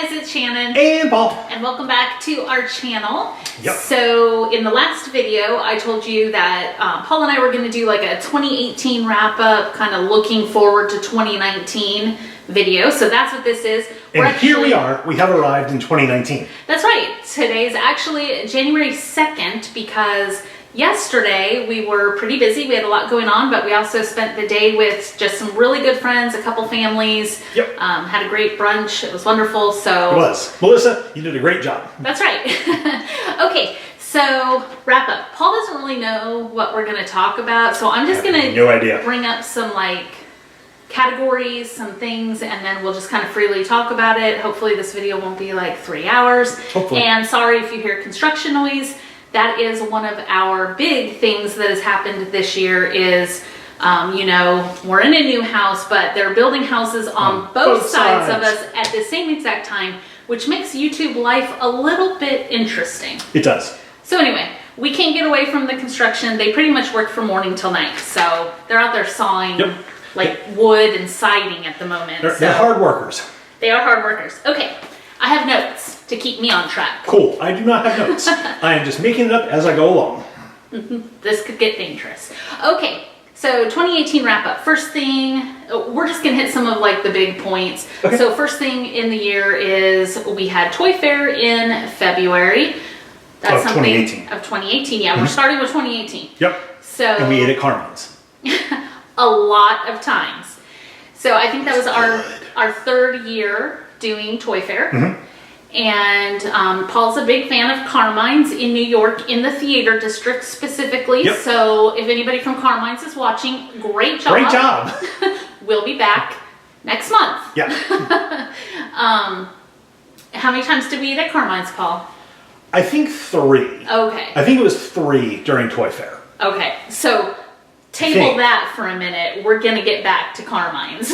guys, it's Shannon. And Paul. And welcome back to our channel. Yep. So in the last video, I told you that Paul and I were going to do like a 2018 wrap up, kind of looking forward to 2019 video. So that's what this is. Here we are. We have arrived in 2019. That's right. Today's actually January 2nd because yesterday we were pretty busy. We had a lot going on, but we also spent the day with just some really good friends, a couple families. Yep. Had a great brunch. It was wonderful. So it was. Melissa, you did a great job. That's right. Okay, so wrap up. Paul doesn't really know what we're going to talk about, so I'm just going to bring up some like categories, some things, and then we'll just kind of freely talk about it. Hopefully this video won't be like 3 hours. Hopefully. And sorry if you hear construction noise. That is one of our big things that has happened this year is, you know, we're in a new house, but they're building houses on both sides of us at the same exact time, which makes YouTube life a little bit interesting. It does. So anyway, we can't get away from the construction. They pretty much work from morning till night. So they're out there sawing like wood and siding at the moment. They're hard workers. They are hard workers. Okay, I have notes to keep me on track. Cool. I do not have notes. I am just making it up as I go along. This could get dangerous. Okay, so 2018 wrap up. First thing, we're just gonna hit some of like the big points. Okay. So first thing in the year is we had Toy Fair in February. That's of 2018. Of 2018, yeah. We're starting with 2018. Yep. So and we ate at Carmine's. a lot of times. So I think that was our third year doing Toy Fair. And Paul's a big fan of Carmine's in New York, in the theater district specifically. Yep. So if anybody from Carmine's is watching, great job. Great job. We'll be back next month. Yeah. How many times did we eat at Carmine's, Paul? I think 3. Okay. I think it was 3 during Toy Fair. Okay. So table that for a minute. We're going to get back to Carmine's.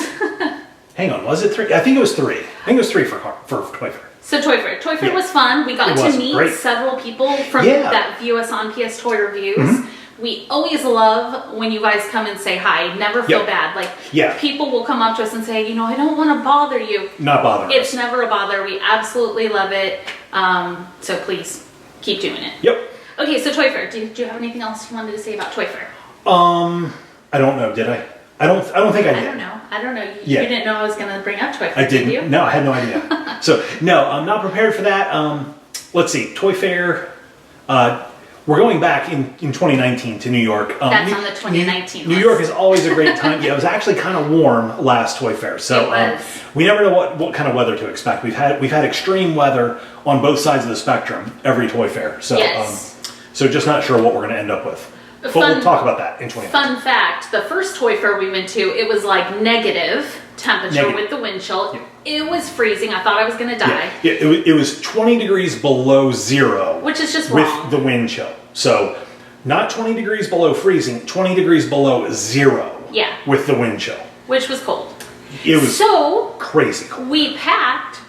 Hang on. Was it 3? I think it was 3. I think it was 3 for Toy Fair. So Toy Fair was fun. We got to meet several people from that view us on PSToyReviews. We always love when you guys come and say hi. Never feel bad. Like people will come up to us and say, you know, I don't want to bother you. Not bother us. It's never a bother. We absolutely love it. So please keep doing it. Yep. Okay, so Toy Fair. Do you have anything else you wanted to say about Toy Fair? I don't know. Did I? I don't think I did. I don't know. You didn't know I was going to bring up Toy Fair, I didn't. did you? No, I had no idea. So, no, I'm not prepared for that. Let's see. Toy Fair. We're going back in 2019 to New York. That's on the 2019 New York is always a great time. Yeah, it was actually kind of warm last Toy Fair. So we never know what kind of weather to expect. We've had extreme weather on both sides of the spectrum every Toy Fair. So, so just not sure what we're going to end up with. But we'll talk about that in 2019. Fun fact, the first Toy Fair we went to, it was like negative temperature with the wind chill. Yeah. It was freezing. I thought I was going to die. Yeah, it was 20 degrees below zero. Which is just wrong. With the wind chill. So not 20 degrees below freezing, 20 degrees below zero. Yeah. With the wind chill. Which was cold. It was crazy cold. We packed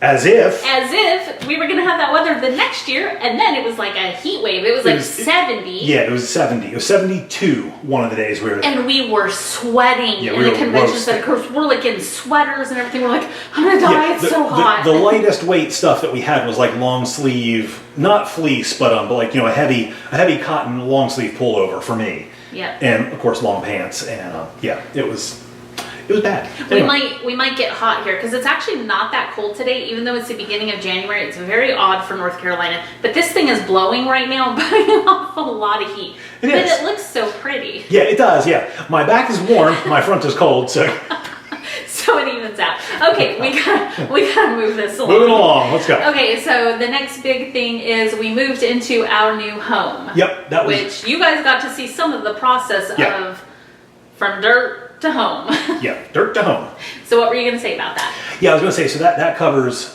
as if we were going to have that weather the next year, and then it was like a heat wave. It was like 70. Yeah, it was 70. It was 72 one of the days we were there. And we were sweating in the convention center. Of course, we're like in sweaters and everything. We're like, I'm going to die. It's so hot. The lightest weight stuff that we had was like long sleeve, not fleece, but like, you know, a heavy cotton long sleeve pullover for me. Yeah. And of course long pants, and it was bad. Anyway. We might get hot here because it's actually not that cold today, even though it's the beginning of January. It's very odd for North Carolina, but this thing is blowing right now, putting off a lot of heat. It looks so pretty. Yeah, it does. Yeah, my back is warm, my front is cold, so so it evens out. Okay, we gotta move this along. Moving along, let's go. Okay, so the next big thing is we moved into our new home. Yep, which you guys got to see some of the process of from dirt to home. Yeah, dirt to home. So what were you going to say about that? Yeah, I was going to say, so that covers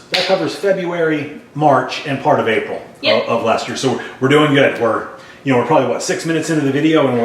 February, March, and part of April of last year. So we're doing good. We're probably 6 minutes into the video, and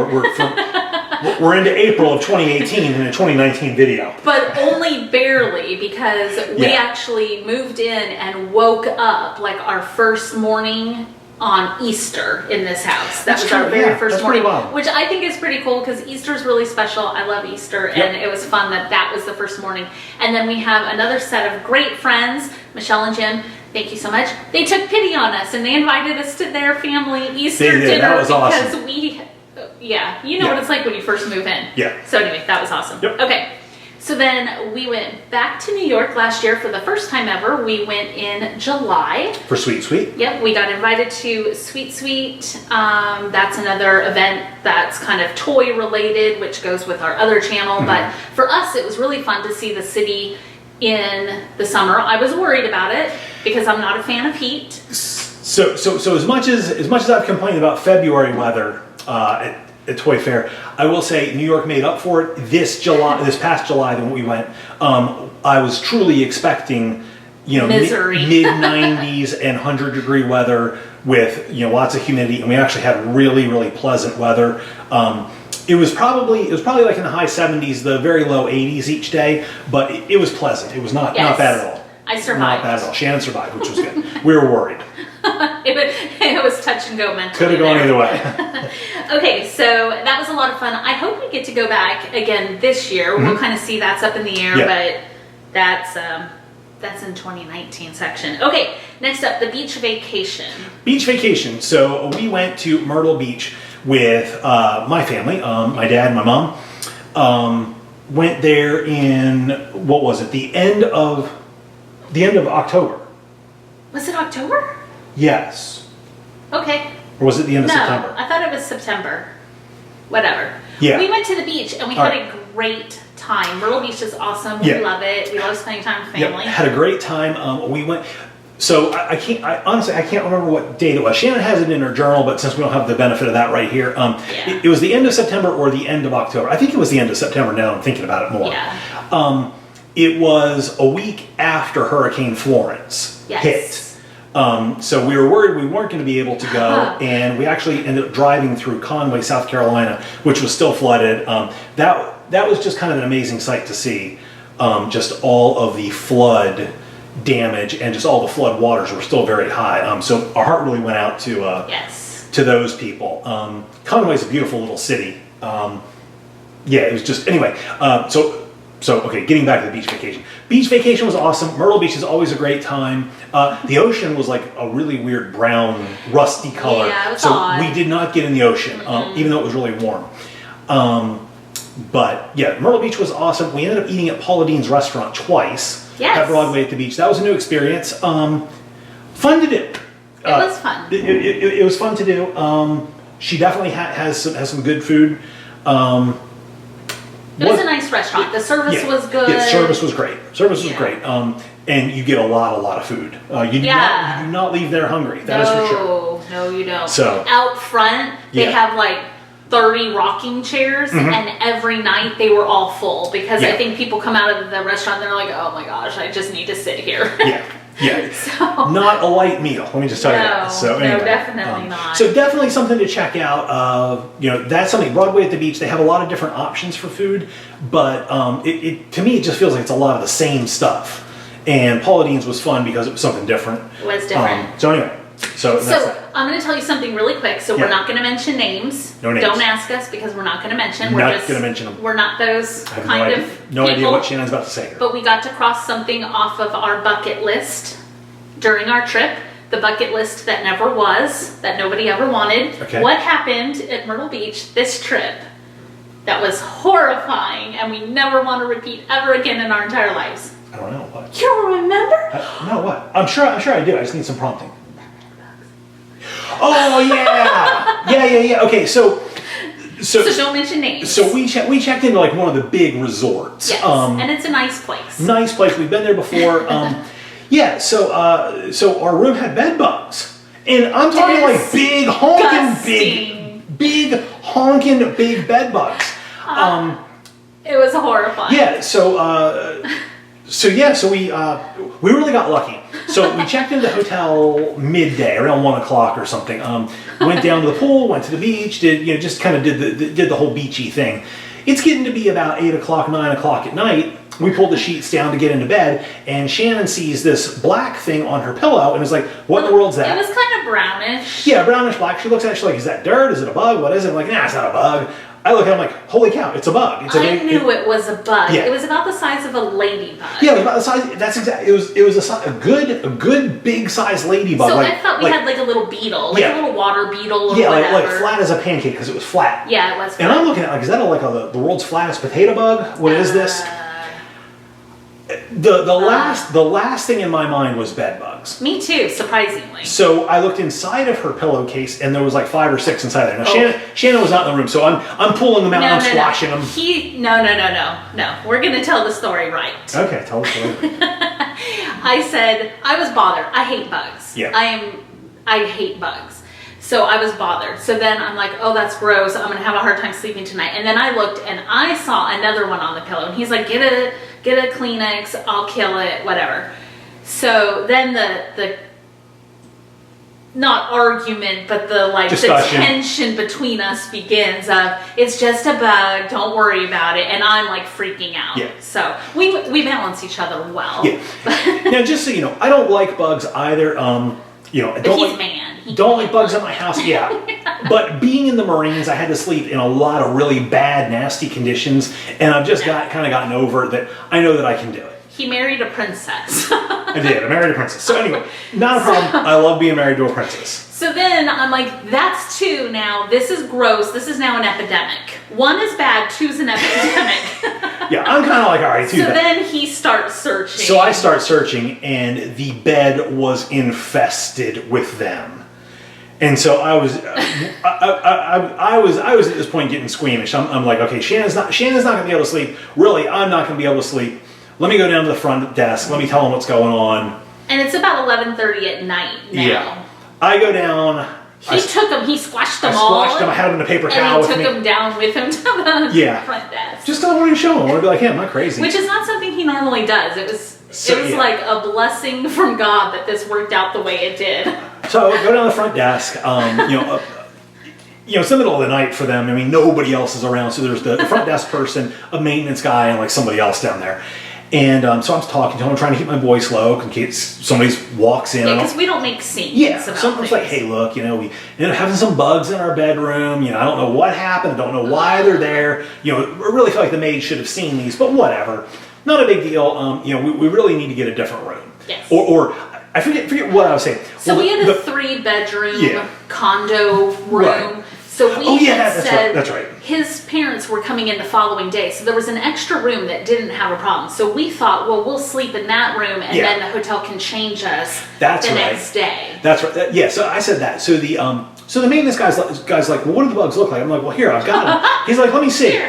we're into April of 2018 in a 2019 video. But only barely, because we actually moved in and woke up like our first morning on Easter in this house. That was our very first morning, which I think is pretty cool because Easter is really special. I love Easter, and it was fun that was the first morning. And then we have another set of great friends Michelle and Jim, thank you so much. They took pity on us and they invited us to their family Easter They did. dinner That was because awesome. you know what it's like when you first move in. Yeah. So anyway, that was awesome. Yep. Okay. So then we went back to New York last year for the first time ever. We went in July. For Sweet Sweet. Yep, we got invited to Sweet Sweet. That's another event that's kind of toy related, which goes with our other channel. But for us, it was really fun to see the city in the summer. I was worried about it because I'm not a fan of heat. So as much as I've complained about February weather at Toy Fair, I will say New York made up for it this past July when we went. I was truly expecting, Misery. mid 90s and 100-degree weather with lots of humidity, and we actually had really, really pleasant weather. It was probably like in the high 70s, the very low 80s each day, but it was pleasant. It was not bad at all. I survived. Not bad at all. Shannon survived, which was good. We were worried. it was touch and go mentally. Could have gone either way. Okay, so that was a lot of fun. I hope we get to go back again this year. We'll kind of see that's up in the air, but that's in 2019 section. Okay, next up, the beach vacation. Beach vacation. So we went to Myrtle Beach with my family, my dad and my mom. Went there in, what was it, the end of October. Was it October? Yes. Okay. Or was it the end of September? I thought it was September. Whatever. Yeah. We went to the beach and we had a great time. Myrtle Beach is awesome. We love it. We love spending time with family. Yep. Had a great time. We went. So honestly, I can't remember what date it was. Shannon has it in her journal, but since we don't have the benefit of that right here, it was the end of September or the end of October. I think it was the end of September now I'm thinking about it more. Yeah. It was a week after Hurricane Florence hit. So we were worried we weren't going to be able to go, and we actually ended up driving through Conway, South Carolina, which was still flooded. That was just kind of an amazing sight to see, just all of the flood damage and just all the flood waters were still very high. So our heart really went out to those people. Conway's a beautiful little city. It was just, anyway, so, okay, getting back to the beach vacation. Beach vacation was awesome. Myrtle Beach is always a great time. The ocean was like a really weird brown, rusty color. Yeah, it was so odd. we did not get in the ocean, even though it was really warm. But yeah, Myrtle Beach was awesome. We ended up eating at Paul and restaurant twice at Broadway at the beach. That was a new experience. Fun to do. It was fun. It was fun to do. She definitely has some good food. It was a nice restaurant. The service was good. Yeah, service was great. Service was great. And you get a lot of food. You do not leave there hungry. That is for sure. No, you don't. So out front, they have like 30 rocking chairs, and every night they were all full because I think people come out of the restaurant and they're like, oh my gosh, I just need to sit here. So, not a light meal. Let me just tell you that. So anyway, no, definitely not. So definitely something to check out. That's something. Broadway at the beach. They have a lot of different options for food, but to me it just feels like it's a lot of the same stuff. And Paul and was fun because it was something different. It was different. So anyway, so I'm going to tell you something really quick. So we're not going to mention names. No names. Don't ask us because we're not going to mention. We're not going to mention them. We're not those I have kind of no idea people. what Shannon's about to say here. But we got to cross something off of our bucket list during our trip. The bucket list that never was, that nobody ever wanted. Okay. What happened at Myrtle Beach this trip that was horrifying and we never want to repeat ever again in our entire lives? I don't know what. You don't remember? No, what? I'm sure I do. I just need some prompting. Oh yeah, yeah. Okay, so don't mention names. So we checked into like one of the big resorts. Yes, and it's a nice place. Nice place. We've been there before. So our room had bed bugs, and I'm talking like big honking big bed bugs. It was horrifying. Yeah. So we really got lucky. So we checked into the hotel midday, around 1 o'clock or something. Went down to the pool, went to the beach, did the whole beachy thing. It's getting to be about 8 o'clock, 9 o'clock at night. We pulled the sheets down to get into bed, and Shannon sees this black thing on her pillow and is like, what in the world's that? It was kind of brownish. Yeah, brownish black. She looks at it, she's like, is that dirt? Is it a bug? What is it? I'm like, nah, it's not a bug. I look at it, I'm like, holy cow, it's a bug. I knew it was a bug. Yeah. It was about the size of a ladybug. Yeah, it was about the size. That's exactly. It was a good big size ladybug. So I thought we had like a little beetle, like a little water beetle or whatever. like flat as a pancake because it was flat. Yeah, it was flat. And I'm looking at like, is that the world's flattest potato bug? What is this? The last thing in my mind was bed bugs. Me too, surprisingly. So I looked inside of her pillowcase, and there was like 5 or 6 inside there. Now Shannon was not in the room, so I'm pulling them out, I'm squashing them. No. We're gonna tell the story right. Okay, tell the story. I said I was bothered. I hate bugs. Yeah. I hate bugs. So I was bothered. So then I'm like, oh, that's gross. I'm gonna have a hard time sleeping tonight. And then I looked and I saw another one on the pillow, and he's like, get a Kleenex, I'll kill it, whatever. So then the not argument, but the tension between us begins of, it's just a bug, don't worry about it, and I'm like freaking out. Yeah. So we balance each other well. Yeah. Now, just so you know, I don't like bugs either. Don't like bugs in my house. Yeah. But being in the Marines, I had to sleep in a lot of really bad, nasty conditions, and I've just gotten over that. I know that I can do it. He married a princess. I did. I married a princess. So anyway, not a problem. I love being married to a princess. So then I'm like, that's 2 now. This is gross. This is now an epidemic. 1 is bad, 2's an epidemic. Yeah, I'm kind of like, all right, 2 So bad. then he starts searching. So I start searching, and the bed was infested with them. And so I was at this point getting squeamish. I'm like, okay, Shannon's not going to be able to sleep. Really, I'm not going to be able to sleep. Let me go down to the front desk. Let me tell them what's going on. And it's about 11:30 at night now. Yeah. I go down. He squashed them all. I squashed them. I had them in a paper towel with me. And he took them down with him to the front desk. Just don't want to show him. I want to be like, hey, I'm not crazy. Which is not something he normally does. It was like a blessing from God that this worked out the way it did. So I go down the front desk. It's the middle of the night for them. I mean, nobody else is around. So there's the front desk person, a maintenance guy, and like somebody else down there. And so I'm talking to him, I'm trying to keep my voice low in case somebody walks in. Yeah, because we don't make scenes. Yeah, sometimes like, hey, look, we ended up having some bugs in our bedroom. I don't know what happened. I don't know why they're there. I really feel like the maid should have seen these, but whatever. Not a big deal. We really need to get a different room. Yes. Or I forget what I was saying. So we had a 3-bedroom condo room. Right. So we had said that's right. His parents were coming in the following day, so there was an extra room that didn't have a problem. So we thought, well, we'll sleep in that room, and then the hotel can change us next day. That's right. Yeah. So I said that. So the maintenance guy's like, well, what do the bugs look like? I'm like, well, here, I've got them. He's like, let me see.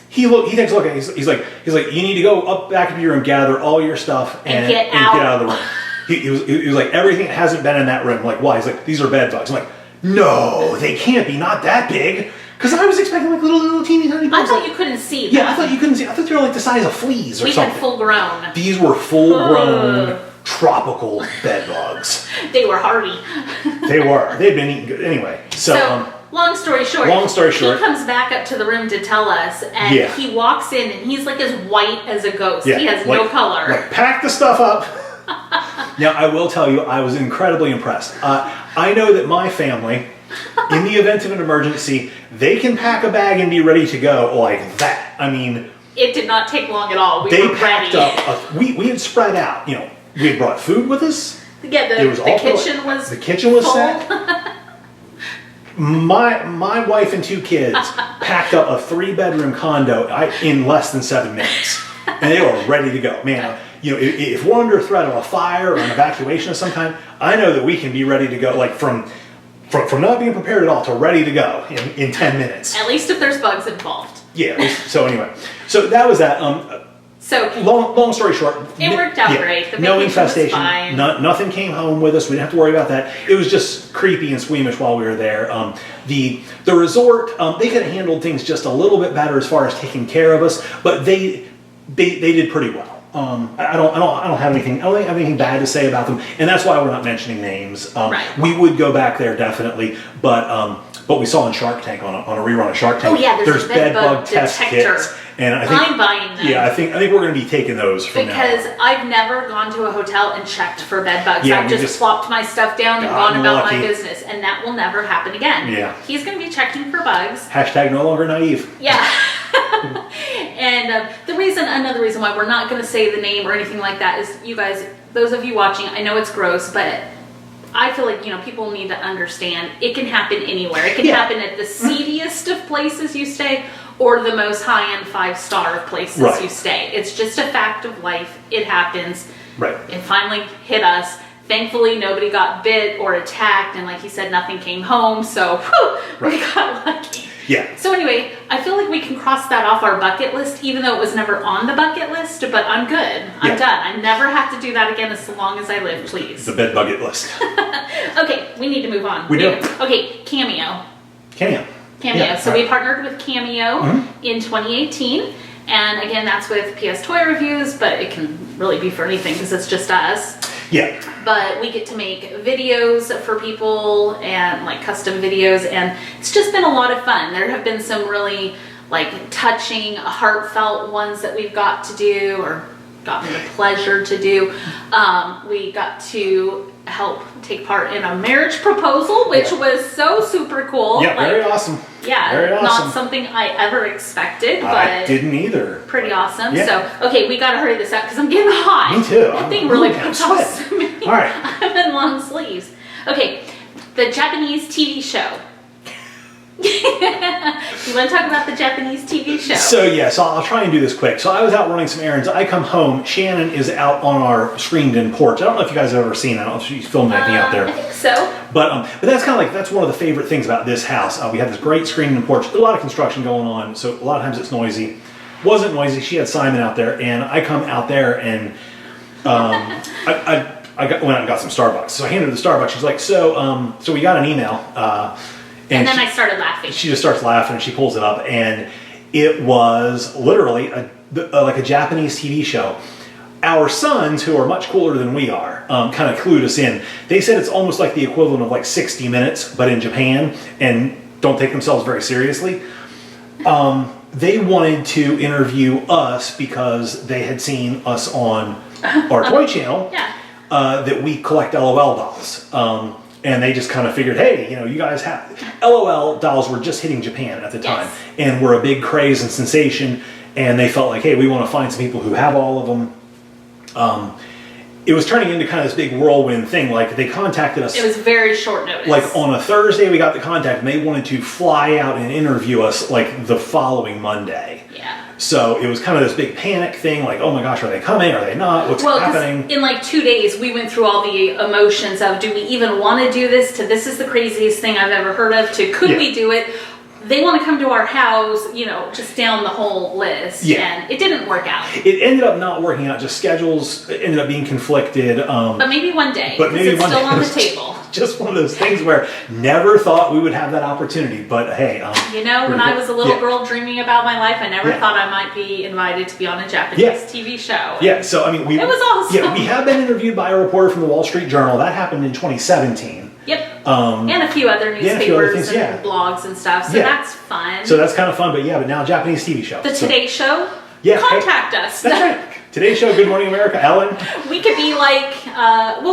He takes a look at it. He's like, you need to go up back into your room, gather all your stuff, and get out of the room. He was like, everything hasn't been in that room. I'm like, why? He's like, these are bed bugs. I'm like, no, they can't be, not that big. Because I was expecting like little teeny tiny bugs. I thought you couldn't see them. Yeah, I thought you couldn't see. I thought they were like the size of fleas or something. We had full grown. These were full grown tropical bed bugs. They were hardy. They were. They'd been eating good. Anyway, so long story short, he comes back up to the room to tell us, and he walks in, and he's like as white as a ghost. Yeah, he has no color. Like, pack the stuff up. Now, I will tell you, I was incredibly impressed. I know that my family, in the event of an emergency, they can pack a bag and be ready to go like that. I mean, it did not take long at all. We were packed ready. We had spread out. We had brought food with us. Yeah, the kitchen was set. My wife and 2 kids packed up a 3-bedroom condo in less than 7 minutes, and they were ready to go. Man, if we're under threat of a fire or an evacuation of some kind, I know that we can be ready to go. Like from not being prepared at all to ready to go in 10 minutes. At least if there's bugs involved. Yeah. So anyway, so that was that. So long story short, it worked out great. The no infestation. Was fine. Nothing came home with us. We didn't have to worry about that. It was just creepy and squeamish while we were there. The resort, they could have handled things just a little bit better as far as taking care of us, but they did pretty well. I don't have anything bad to say about them, and that's why we're not mentioning names. Right. We would go back there definitely, but what we saw on Shark Tank on a rerun of Shark Tank. Oh yeah, there's bed bug test detector. Kits, and I think I'm buying them. Yeah, I think we're going to be taking those from now on. Because I've never gone to a hotel and checked for bed bugs. Yeah, I've just plopped my stuff down and gone about my business, and that will never happen again. Yeah, he's going to be checking for bugs. Hashtag no longer naive. Yeah. And another reason why we're not going to say the name or anything like that is, you guys, those of you watching, I know it's gross, but I feel like, people need to understand it can happen anywhere. It can happen at the seediest of places you stay or the most high-end 5-star of places you stay. It's just a fact of life. It happens. Right. It finally hit us. Thankfully, nobody got bit or attacked, and like he said, nothing came home, so we got lucky. Yeah. So anyway, I feel like we can cross that off our bucket list, even though it was never on the bucket list, but I'm good. I'm done. I never have to do that again as long as I live, please. The bed bucket list. Okay, we need to move on. We do. Okay, Cameo. Cameo. Yeah, so we partnered with Cameo in 2018. And again, that's with PSToyReviews, but it can really be for anything because it's just us. Yeah. But we get to make videos for people and like custom videos, and it's just been a lot of fun. There have been some really like touching, heartfelt ones that we've got to do or gotten the pleasure to do. We got to help take part in a marriage proposal, which was so super cool. Yeah, very awesome. Yeah, very awesome. Not something I ever expected, but I didn't either. Pretty awesome. Yeah. So, okay, we got to hurry this up because I'm getting hot. Me too. That thing really puts off me. All right. I'm in long sleeves. Okay, the Japanese TV show. You want to talk about the Japanese TV show? So I'll try and do this quick. So I was out running some errands. I come home. Shannon is out on our screened-in porch. I don't know if you guys have ever seen it. I don't know if she's filmed anything out there. I think so. But that's kind of like, that's one of the favorite things about this house. We have this great screened-in porch. A lot of construction going on, so a lot of times it's noisy. Wasn't noisy. She had Simon out there, and I come out there, and I went out and got some Starbucks. So I handed her the Starbucks. She's like, so we got an email. And then I started laughing. She just starts laughing and she pulls it up, and it was literally like a Japanese TV show. Our sons, who are much cooler than we are, kind of clued us in. They said it's almost like the equivalent of like 60 Minutes, but in Japan, and don't take themselves very seriously. They wanted to interview us because they had seen us on our toy channel that we collect LOL dolls. And they just kind of figured, hey, you guys have... LOL dolls were just hitting Japan at the time. And were a big craze and sensation. And they felt like, hey, we want to find some people who have all of them. It was turning into kind of this big whirlwind thing. Like, they contacted us... It was very short notice. Like, on a Thursday, we got the contact, and they wanted to fly out and interview us, like, the following Monday. Yeah. So it was kind of this big panic thing, like, oh my gosh, are they coming? Are they not? What's happening? In like 2 days, we went through all the emotions of, do we even want to do this, to this is the craziest thing I've ever heard of, to could we do it? They want to come to our house, just down the whole list. And it didn't work out. It ended up not working out. Just schedules ended up being conflicted. But maybe one day. But maybe it's one still day. on the table. Just one of those things where never thought we would have that opportunity. But hey, when I was a little girl dreaming about my life, I never thought I might be invited to be on a Japanese TV show. Yeah. So I mean, it was awesome. Yeah, we have been interviewed by a reporter from the Wall Street Journal. That happened in 2017. Yep. And a few other newspapers and blogs and stuff. So that's fun. So that's kind of fun. But now Japanese TV show. The Today Show. Yeah. Contact us. That's right. Today Show, Good Morning America, Ellen. We could be like,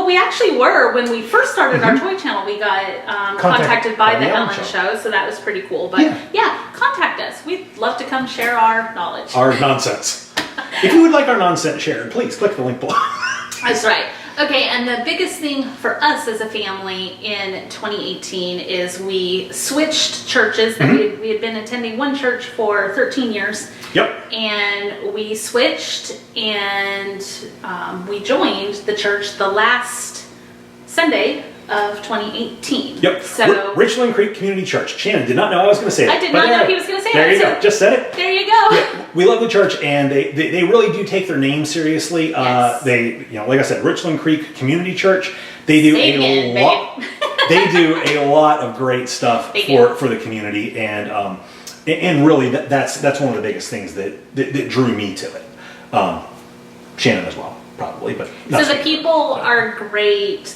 we actually were, when we first started our toy channel, we got contacted by the Ellen show, so that was pretty cool. But contact us. We'd love to come share our knowledge. Our nonsense. If you would like our nonsense shared, please click the link below. That's right. Okay, and the biggest thing for us as a family in 2018 is we switched churches. That we had been attending one church for 13 years. Yep. And we switched, and we joined the church the last Sunday of 2018. Yep. So Richland Creek Community Church. Shannon did not know I was going to say that. I did not know he was going to say that. There you go. Just said it. There you go. Yeah, we love the church, and they really do take their name seriously. Yes. They, like I said, Richland Creek Community Church. They do a lot. They do a lot of great stuff for the community, and really that's one of the biggest things that drew me to it. Shannon as well, probably, but so the people are great.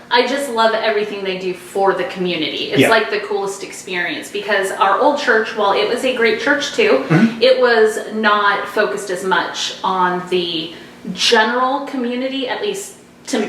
I just love everything they do for the community. It's like the coolest experience because our old church, while it was a great church too, it was not focused as much on the general community, at least to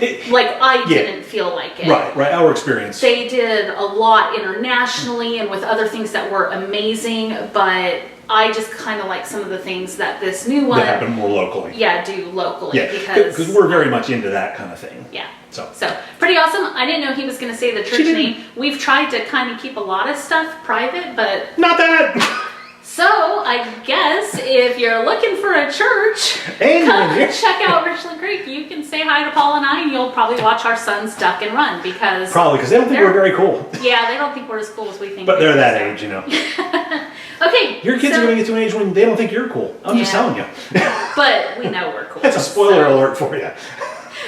I didn't feel like it. Right, our experience. They did a lot internationally and with other things that were amazing, but I just kind of like some of the things that this new one... That happen more locally. Yeah, do locally. Yeah, because we're very much into that kind of thing. Yeah. So pretty awesome. I didn't know he was going to say the church name. We've tried to kind of keep a lot of stuff private, but... Not that! So, I guess if you're looking for a church, come check out Richland Creek. You can say hi to Paul and I, and you'll probably watch our sons duck and run because... Probably, because they don't think we're very cool. Yeah, they don't think we're as cool as we think. But they're that age, you know. Okay. Your kids are going to get to an age when they don't think you're cool. I'm just telling you. But we know we're cool. That's a spoiler alert for you.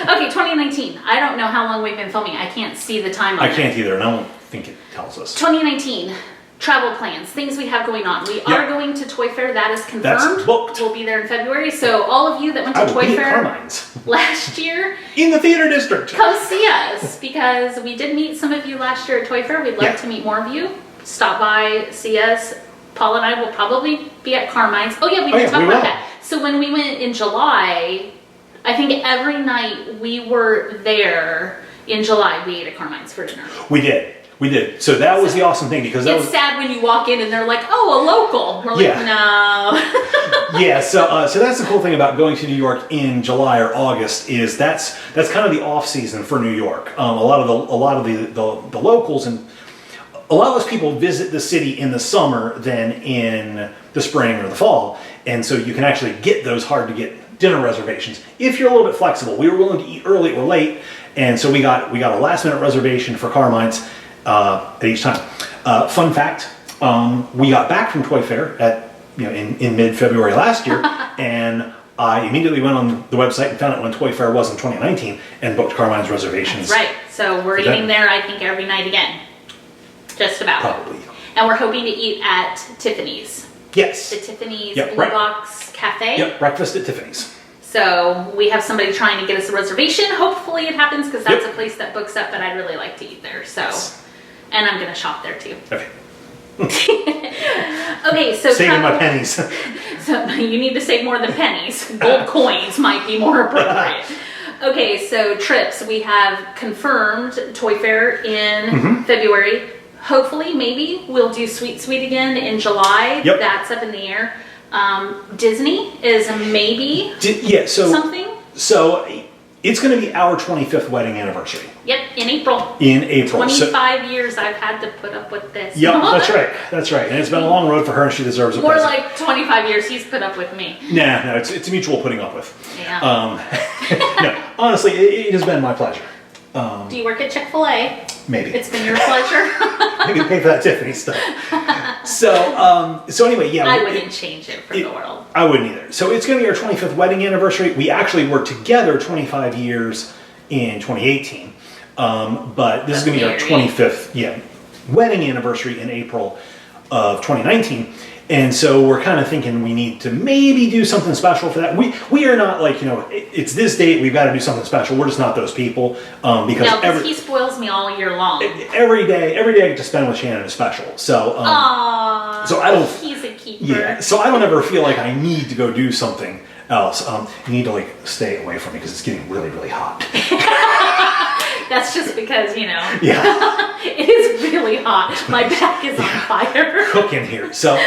Okay, 2019. I don't know how long we've been filming. I can't see the time on I can't either, and I don't think it tells us. 2019. Travel plans, things we have going on. We are going to Toy Fair. That is confirmed. That's booked. We'll be there in February. So all of you that went to Toy Fair last year, in the theater district, come see us because we did meet some of you last year at Toy Fair. We'd love to meet more of you. Stop by, see us. Paul and I will probably be at Carmine's. Oh yeah, we didn't talk about that. So when we went in July, I think every night we were there in July, we ate at Carmine's for dinner. We did. We did. So that was the awesome thing because that it's sad when you walk in and they're like, "Oh, a local." We're like, "No." Yeah. So that's the cool thing about going to New York in July or August is that's kind of the off season for New York. A lot of the locals and a lot of those people visit the city in the summer than in the spring or the fall, and so you can actually get those hard to get dinner reservations if you're a little bit flexible. We were willing to eat early or late, and so we got a last minute reservation for Carmine's. At each time. Fun fact, we got back from Toy Fair in mid-February last year, and I immediately went on the website and found out when Toy Fair was in 2019 and booked Carmine's reservations. That's right. So we're eating there, I think, every night again. Just about. Probably. And we're hoping to eat at Tiffany's. Yes. The Tiffany's Blue Box Cafe. Yep, breakfast at Tiffany's. So we have somebody trying to get us a reservation. Hopefully it happens because that's a place that books up, but I'd really like to eat there. So. Yes. And I'm going to shop there too. Okay. Okay, so saving my pennies. So you need to save more than pennies. Gold coins might be more appropriate. Okay, so trips. We have confirmed Toy Fair in February. Hopefully, maybe we'll do Sweet Sweet again in July. Yep. That's up in the air. Disney is a maybe. Something. So it's going to be our 25th wedding anniversary. Yep, in April. 25 years I've had to put up with this. Yep, that's right. And it's been a long road for her and she deserves a More present. like 25 years he's put up with me. No, it's a mutual putting up with. Yeah. No, honestly, it has been my pleasure. Do you work at Chick-fil-A? Maybe. It's been your pleasure. I can pay for that Tiffany stuff. So anyway, yeah. I wouldn't change it for the world. I wouldn't either. So it's going to be our 25th wedding anniversary. We actually were together 25 years in 2018. But this is going to be our 25th wedding anniversary in April of 2019. And so we're kind of thinking we need to maybe do something special for that. We are not like, it's this date, we've got to do something special. We're just not those people. Because he spoils me all year long. Every day I get to spend with Shannon is special. So, Aww, so I don't. He's a keeper. Yeah. So I don't ever feel like I need to go do something else. You need to stay away from me because it's getting really, really hot. That's just because, Yeah. It is really hot. My back is on fire. Cooking here. So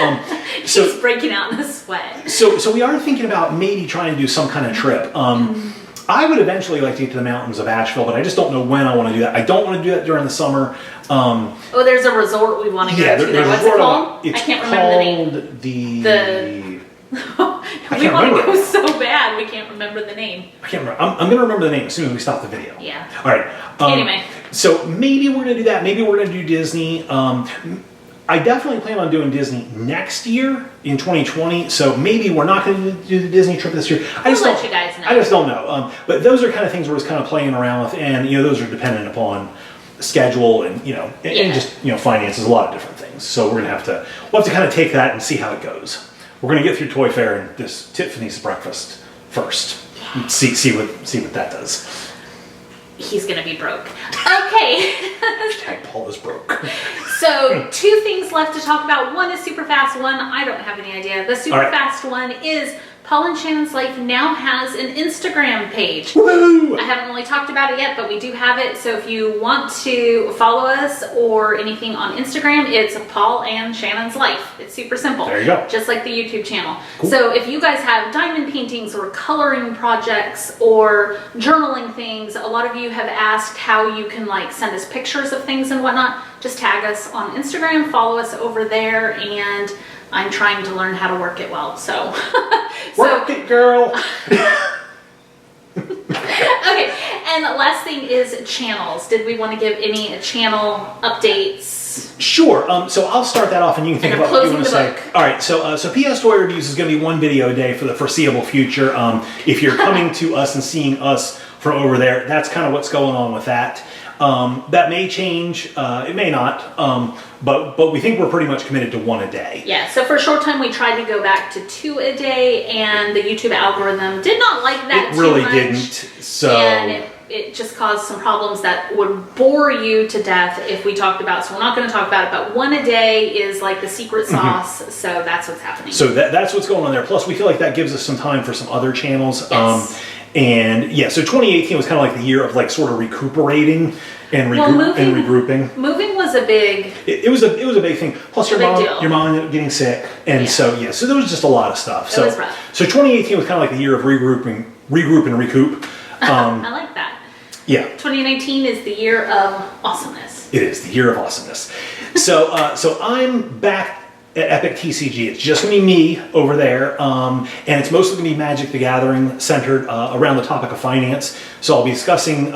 She's breaking out in a sweat. So we are thinking about maybe trying to do some kind of trip. I would eventually like to get to the mountains of Asheville, but I just don't know when I want to do that. I don't want to do that during the summer. There's a resort we want to go to there. What's it called? I can't remember the name. We want to go so bad we can't remember the name. I can't remember. I'm going to remember the name as soon as we stop the video. Yeah. All right. Anyway. So maybe we're going to do that. Maybe we're going to do Disney. I definitely plan on doing Disney next year in 2020. So maybe we're not going to do the Disney trip this year. I'll let you guys know. I just don't know. But those are kind of things we're just kind of playing around with, and those are dependent upon schedule and and just finances, a lot of different things. So we'll have to kind of take that and see how it goes. We're going to get through Toy Fair and this Tiffany's breakfast first. See what that does. he's gonna be broke. Okay. Hashtag Paul is broke. So 2 things left to talk about. One is super fast. One, I don't have any idea. The super fast one is Paul and Shannon's Life now has an Instagram page. Woo! I haven't really talked about it yet, but we do have it. So if you want to follow us or anything on Instagram, it's Paul and Shannon's Life. It's super simple. There you go. Just like the YouTube channel. Cool. So if you guys have diamond paintings or coloring projects or journaling things, a lot of you have asked how you can like send us pictures of things and whatnot. Just tag us on Instagram, follow us over there, and I'm trying to learn how to work it well, so. Work it, girl. Okay, and the last thing is channels. Did we want to give any channel updates? Sure. So I'll start that off, and you can think about what you want to say. All right. So PSToyReviews is going to be 1 video a day for the foreseeable future. If you're coming to us and seeing us from over there, that's kind of what's going on with that. That may change. It may not. But we think we're pretty much committed to 1 a day. Yeah. So for a short time, we tried to go back to 2 a day, and the YouTube algorithm did not like that. It really too much, didn't. So. And it just caused some problems that would bore you to death if we talked about. So we're not going to talk about it. But 1 a day is like the secret sauce. So that's what's happening. So that's what's going on there. Plus, we feel like that gives us some time for some other channels. Yes. And yeah, so 2018 was kind of like the year of like sort of recuperating and, and regrouping. Moving was a big. It was a big thing. Plus your mom ended up getting sick, and so there was just a lot of stuff. It was rough. So 2018 was kind of like the year of regroup and recoup. I like that. Yeah. 2019 is the year of awesomeness. It is the year of awesomeness. So I'm back at Epic TCG. It's just going to be me over there, and it's mostly going to be Magic the Gathering centered around the topic of finance. So I'll be discussing,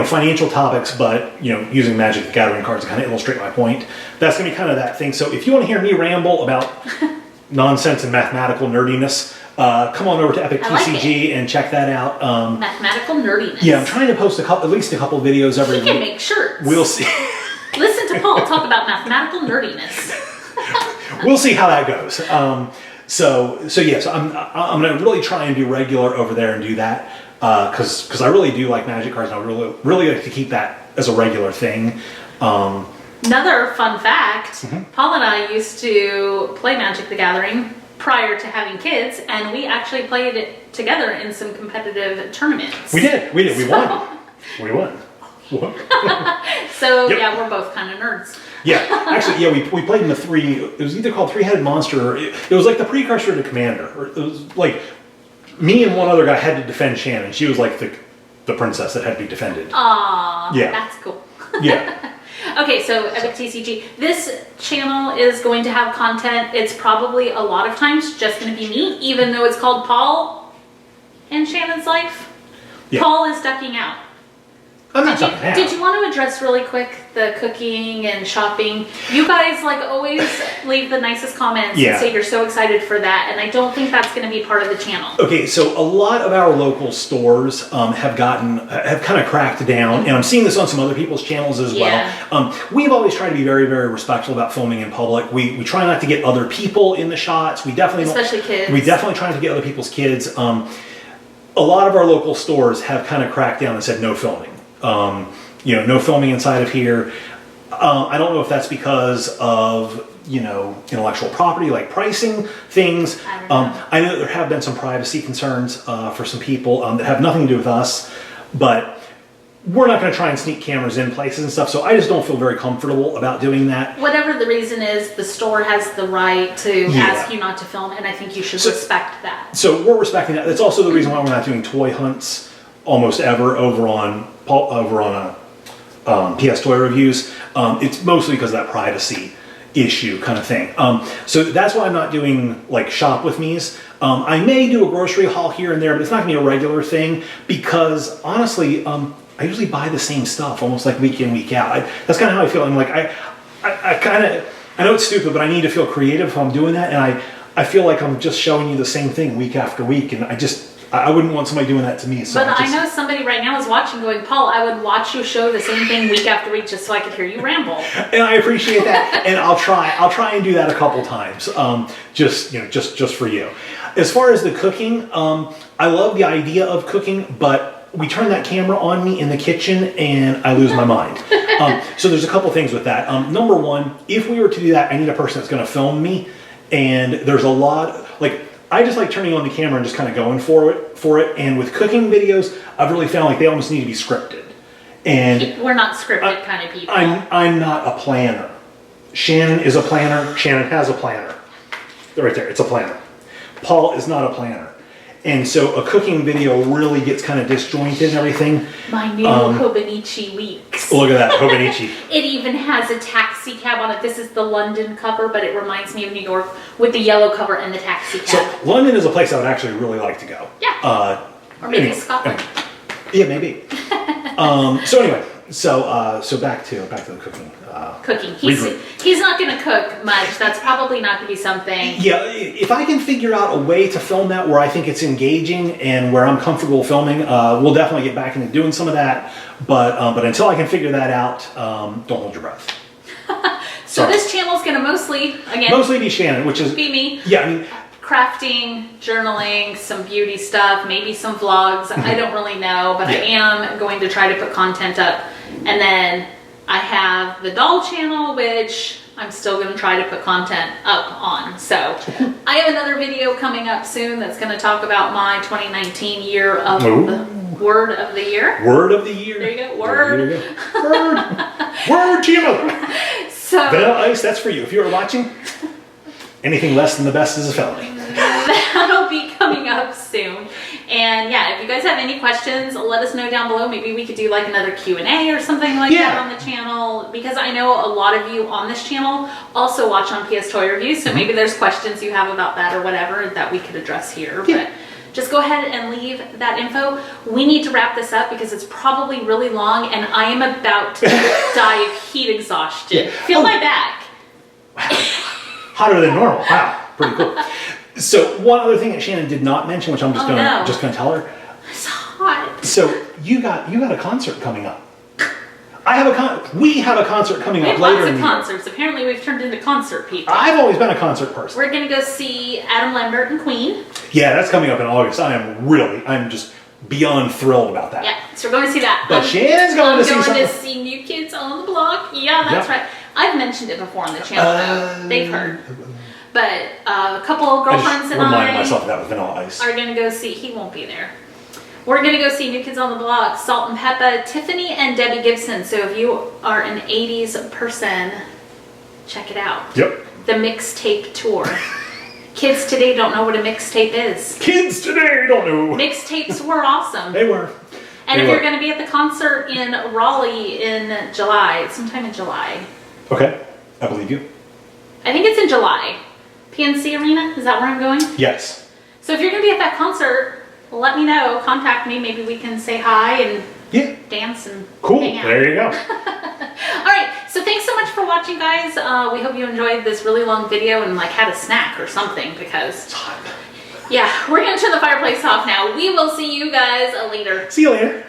financial topics, but using Magic the Gathering cards to kind of illustrate my point. That's going to be kind of that thing. So if you want to hear me ramble about nonsense and mathematical nerdiness, come on over to Epic TCG and check that out. Mathematical nerdiness. Yeah, I'm trying to post at least a couple videos every week. He can make shirts. We'll see. Listen to Paul talk about mathematical nerdiness. We'll see how that goes. So yes, I'm going to really try and be regular over there and do that because I really do like Magic cards, and I really like to keep that as a regular thing. Another fun fact: Paul and I used to play Magic the Gathering prior to having kids, and we actually played it together in some competitive tournaments. We did. We won. We won. So yeah, we're both kind of nerds. Yeah, actually, we played in the 3. It was either called Three-Headed Monster, or it was like the precursor to Commander. Or it was like me and one other guy had to defend Shannon. She was like the princess that had to be defended. Aww, yeah, that's cool. Yeah. Okay, so Epic TCG. This channel is going to have content. It's probably a lot of times just going to be me, even though it's called Paul and Shannon's Life. Yeah. Paul is ducking out. I'm not ducking out. Did you want to address really quick the cooking and shopping? You guys like always leave the nicest comments and say you're so excited for that, and I don't think that's going to be part of the channel. Okay, so a lot of our local stores have kind of cracked down, and I'm seeing this on some other people's channels as well. We've always tried to be very, very respectful about filming in public. We try not to get other people in the shots. Especially kids. We definitely try not to get other people's kids. A lot of our local stores have kind of cracked down and said no filming. No filming inside of here. I don't know if that's because of, intellectual property, like pricing things. I know that there have been some privacy concerns for some people that have nothing to do with us, but we're not going to try and sneak cameras in places and stuff, so I just don't feel very comfortable about doing that. Whatever the reason is, the store has the right to ask you not to film, and I think you should respect that. So we're respecting that. That's also the reason why we're not doing toy hunts almost ever over on PSToyReviews. It's mostly because of that privacy issue kind of thing. So that's why I'm not doing like shop with me's. I may do a grocery haul here and there, but it's not gonna be a regular thing because honestly, I usually buy the same stuff almost like week in, week out. That's kind of how I feel. I'm like, I know it's stupid, but I need to feel creative if I'm doing that, and I feel like I'm just showing you the same thing week after week, and I wouldn't want somebody doing that to me. So but I know somebody right now is watching going, Paul, I would watch you show the same thing week after week just so I could hear you ramble. And I appreciate that. And I'll try and do that a couple times. Just for you. As far as the cooking, I love the idea of cooking, but we turn that camera on me in the kitchen and I lose my mind. So there's a couple things with that. Number one, if we were to do that, I need a person that's going to film me. And there's a lot, like, I just like turning on the camera and just kind of going for it. And with cooking videos, I've really found like they almost need to be scripted. And we're not scripted kind of people. I'm not a planner. Shannon is a planner. Shannon has a planner. Right there, it's a planner. Paul is not a planner. And so a cooking video really gets kind of disjointed and everything. My new Hobonichi Weeks. Look at that, Hobonichi. It even has a taxi cab on it. This is the London cover, but it reminds me of New York with the yellow cover and the taxi cab. So London is a place I would actually really like to go. Yeah. Or maybe anyway, Scotland. Yeah, maybe. So anyway, so back to the cooking. Cooking. He's not going to cook much. That's probably not going to be something. Yeah, if I can figure out a way to film that where I think it's engaging and where I'm comfortable filming, we'll definitely get back into doing some of that. But until I can figure that out, don't hold your breath. So this channel is going to mostly be Shannon, which is be me. Yeah, I mean, crafting, journaling, some beauty stuff, maybe some vlogs. I don't really know, but I am going to try to put content up. And then I have the doll channel, which I'm still going to try to put content up on. So I have another video coming up soon that's going to talk about my 2019 year of the word of the year. Word of the year. There you go. Word. There you go. Word channel. So Vanilla Ice, that's for you. If you are watching, anything less than the best is a felony. That'll be coming up soon. And yeah, if you guys have any questions, let us know down below. Maybe we could do like another Q&A or something like that on the channel, because I know a lot of you on this channel also watch on PSToyReviews, so maybe there's questions you have about that or whatever that we could address here. But just go ahead and leave that info. We need to wrap this up because it's probably really long and I am about to die of heat exhaustion. Feel my back. Hotter than normal. Wow, pretty cool. So one other thing that Shannon did not mention, which I'm just gonna tell her. It's hot. So you got a concert coming up. We have a concert coming up later in the year. We have lots of concerts. Apparently we've turned into concert people. I've always been a concert person. We're gonna go see Adam Lambert and Queen. Yeah, that's coming up in August. I'm just beyond thrilled about that. Yeah, so we're going to see that. But Shannon's going to see something. I'm going to see New Kids on the Block. Yeah, that's right. I've mentioned it before on the channel, though. They've heard. But a couple of girlfriends and I reminded myself of that with Vanilla Ice. Are going to go see, he won't be there. We're going to go see New Kids on the Block, Salt and Peppa, Tiffany and Debbie Gibson. So if you are an 80s person, check it out. Yep. The mixtape tour. Kids today don't know what a mixtape is. Kids today don't know. Mixtapes were awesome. They were. And if you're going to be at the concert in Raleigh in July, sometime in July. Okay, I believe you. I think it's in July. PNC Arena, is that where I'm going? Yes. So if you're going to be at that concert, let me know. Contact me. Maybe we can say hi and dance and hang out. There you go. All right. So thanks so much for watching, guys. We hope you enjoyed this really long video and like had a snack or something because it's hot. Yeah, we're going to turn the fireplace off now. We will see you guys later. See you later.